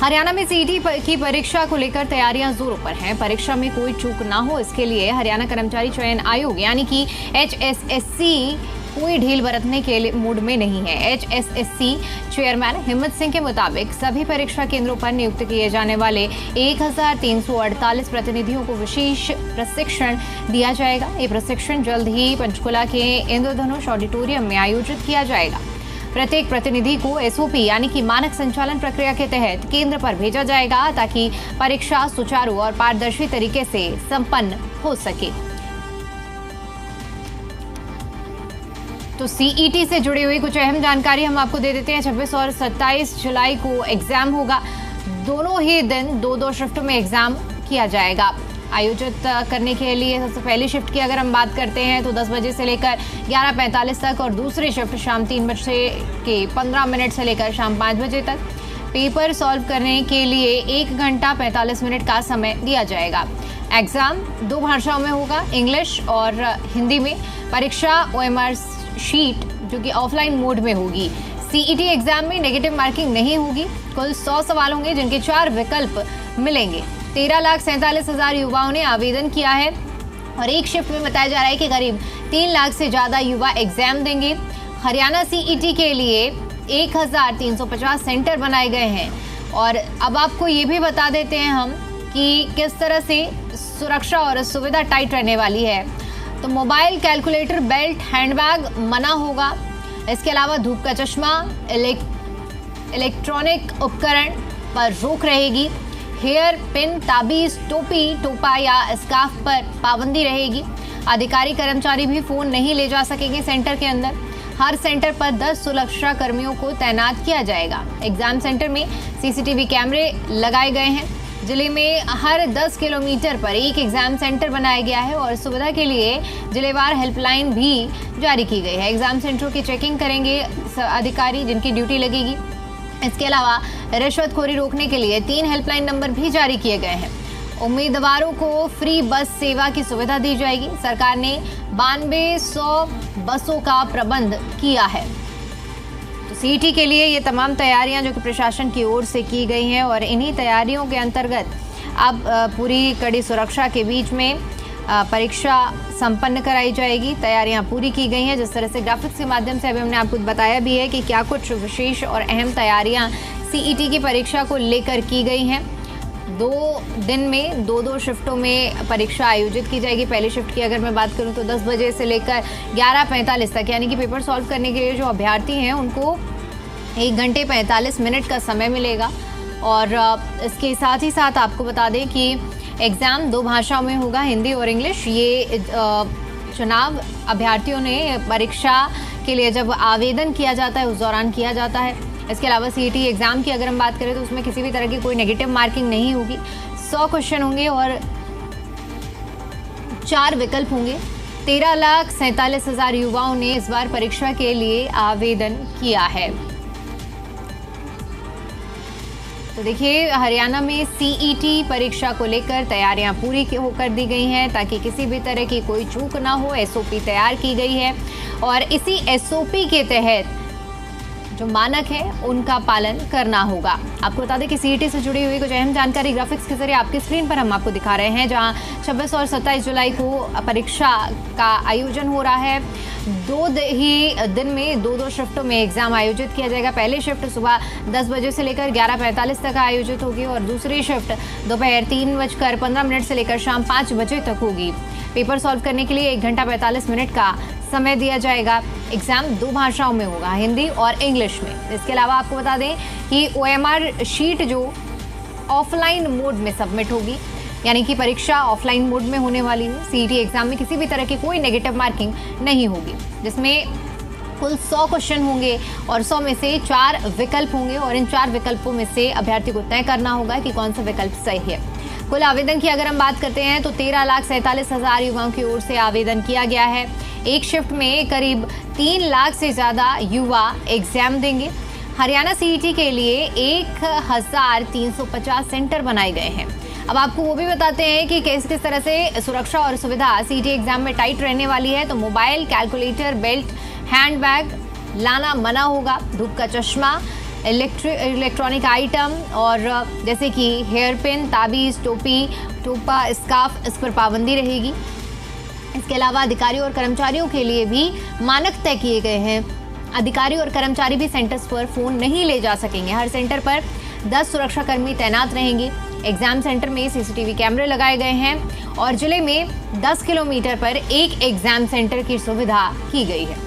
हरियाणा में सीईटी की परीक्षा को लेकर तैयारियां जोरों पर हैं। परीक्षा में कोई चूक ना हो, इसके लिए हरियाणा कर्मचारी चयन आयोग यानी कि HSSC कोई ढील बरतने के लिए मूड में नहीं है। HSSC चेयरमैन हिम्मत सिंह के मुताबिक सभी परीक्षा केंद्रों पर नियुक्त किए जाने वाले 1348 प्रतिनिधियों को विशेष प्रशिक्षण दिया जाएगा। ये प्रशिक्षण जल्द ही पंचकुला के इंद्रधनुष ऑडिटोरियम में आयोजित किया जाएगा। प्रत्येक प्रतिनिधि को SOP यानी कि मानक संचालन प्रक्रिया के तहत केंद्र पर भेजा जाएगा ताकि परीक्षा सुचारू और पारदर्शी तरीके से संपन्न हो सके। तो सीईटी से जुड़ी हुई कुछ अहम जानकारी हम आपको दे देते हैं। 26 और 27 जुलाई को एग्जाम होगा। दोनों ही दिन दो शिफ्ट में एग्जाम किया जाएगा। आयोजित करने के लिए सबसे पहली शिफ्ट की अगर हम बात करते हैं तो 10 बजे से लेकर 11:45 तक और दूसरी शिफ्ट शाम 3 बजे के 15 मिनट से लेकर शाम 5 बजे तक। पेपर सॉल्व करने के लिए 1 घंटा 45 मिनट का समय दिया जाएगा। एग्जाम 2 भाषाओं में होगा, इंग्लिश और हिंदी में। परीक्षा OMR शीट जो कि ऑफलाइन मोड में होगी। सीईटी एग्जाम में नेगेटिव मार्किंग नहीं होगी। कुल 100 सवाल होंगे जिनके 4 विकल्प मिलेंगे। 13,47,000 युवाओं ने आवेदन किया है और एक शिफ्ट में बताया जा रहा है कि करीब 3 लाख से ज्यादा युवा एग्जाम देंगे। हरियाणा सीईटी के लिए 1350 सेंटर बनाए गए हैं। और अब आपको ये भी बता देते हैं हम कि किस तरह से सुरक्षा और सुविधा टाइट रहने वाली है। तो मोबाइल, कैलकुलेटर, बेल्ट, हैंडबैग मना होगा। इसके अलावा धूप का चश्मा, इलेक्ट्रॉनिक उपकरण पर रोक रहेगी। हेयर पिन, ताबीज, टोपी, टोपा या स्कार्फ पर पाबंदी रहेगी। अधिकारी कर्मचारी भी फोन नहीं ले जा सकेंगे सेंटर के अंदर। हर सेंटर पर 10 सुरक्षा कर्मियों को तैनात किया जाएगा। एग्जाम सेंटर में CCTV कैमरे लगाए गए हैं। जिले में हर 10 किलोमीटर पर एक एग्जाम सेंटर बनाया गया है और सुविधा के लिए जिलेवार हेल्पलाइन भी जारी की गई है। एग्जाम सेंटरों की चेकिंग करेंगे अधिकारी जिनकी ड्यूटी लगेगी। इसके अलावा रिश्वतखोरी रोकने के लिए 3 हेल्पलाइन नंबर भी जारी किए गए हैं। उम्मीदवारों को फ्री बस सेवा की सुविधा दी जाएगी। सरकार ने 9200 बसों का प्रबंध किया है। सीईटी के लिए ये तमाम तैयारियां जो कि प्रशासन की ओर से की गई हैं और इन्हीं तैयारियों के अंतर्गत अब पूरी कड़ी सुरक्षा के बीच में परीक्षा संपन्न कराई जाएगी। तैयारियां पूरी की गई हैं। जिस तरह से ग्राफिक्स के माध्यम से अभी हमने आपको बताया भी है कि क्या कुछ विशेष और अहम तैयारियां सीईटी की परीक्षा को लेकर की गई हैं। 2 दिन में 2 शिफ्टों में परीक्षा आयोजित की जाएगी। पहली शिफ्ट की अगर मैं बात करूं तो 10 बजे से लेकर 11:45 तक, यानी कि पेपर सॉल्व करने के लिए जो अभ्यर्थी हैं उनको 1 घंटे 45 मिनट का समय मिलेगा। और इसके साथ ही साथ आपको बता दें कि एग्ज़ाम 2 भाषाओं में होगा, हिंदी और इंग्लिश। ये चुनाव अभ्यर्थियों ने परीक्षा के लिए जब आवेदन किया जाता है उस दौरान किया जाता है। इसके अलावा सीईटी एग्जाम की अगर हम बात करें तो उसमें किसी भी तरह की कोई नेगेटिव मार्किंग नहीं होगी। 100 क्वेश्चन होंगे और 4 विकल्प होंगे। 13,47,000 युवाओं ने इस बार परीक्षा के लिए आवेदन किया है। तो देखिए, हरियाणा में सीईटी परीक्षा को लेकर तैयारियां पूरी होकर दी गई हैं ताकि किसी भी तरह की कोई चूक ना हो। SOP तैयार की गई है और इसी SOP के तहत जो मानक है उनका पालन करना होगा। आपको बता दें कि सीईटी से जुड़ी हुई कुछ अहम जानकारी ग्राफिक्स के जरिए आपकी स्क्रीन पर हम आपको दिखा रहे हैं, जहां 26 और 27 जुलाई को परीक्षा का आयोजन हो रहा है। 2 ही दिन में 2 शिफ्टों में एग्जाम आयोजित किया जाएगा। पहली शिफ्ट सुबह 10 बजे से लेकर 11:45 तक आयोजित होगी और दूसरी शिफ्ट दोपहर 3:15 से लेकर शाम 5 बजे तक होगी। पेपर सॉल्व करने के लिए 1 घंटा 45 मिनट का समय दिया जाएगा। एग्जाम 2 भाषाओं में होगा, हिंदी और इंग्लिश में। इसके अलावा आपको बता दें कि OMR शीट जो ऑफलाइन मोड में सबमिट होगी, यानी कि परीक्षा ऑफलाइन मोड में होने वाली है। सीईटी एग्जाम में किसी भी तरह की कोई नेगेटिव मार्किंग नहीं होगी, जिसमें कुल 100 क्वेश्चन होंगे और 100 में से 4 विकल्प होंगे और इन 4 विकल्पों में से अभ्यर्थी को तय करना होगा कि कौन सा विकल्प सही है। कुल आवेदन की अगर हम बात करते हैं तो 13,47,000 युवाओं की ओर से आवेदन किया गया है। एक शिफ्ट में करीब 3 लाख से ज्यादा युवा एग्जाम देंगे। हरियाणा सीईटी के लिए 1350 सेंटर बनाए गए हैं। अब आपको वो भी बताते हैं कि किस तरह से सुरक्षा और सुविधा सीईटी एग्जाम में टाइट रहने वाली है। तो मोबाइल, कैलकुलेटर, बेल्ट, हैंडबैग लाना मना होगा। धूप का चश्मा, इलेक्ट्रॉनिक आइटम और जैसे कि हेयर पिन, ताबीज़, टोपी, टोपा, स्कार्फ, इस पर पाबंदी रहेगी। इसके अलावा अधिकारियों और कर्मचारियों के लिए भी मानक तय किए गए हैं। अधिकारी और कर्मचारी भी सेंटर्स पर फोन नहीं ले जा सकेंगे। हर सेंटर पर 10 सुरक्षाकर्मी तैनात रहेंगे। एग्जाम सेंटर में सीसीटीवी कैमरे लगाए गए हैं और जिले में 10 किलोमीटर पर एक एग्जाम सेंटर की सुविधा की गई है।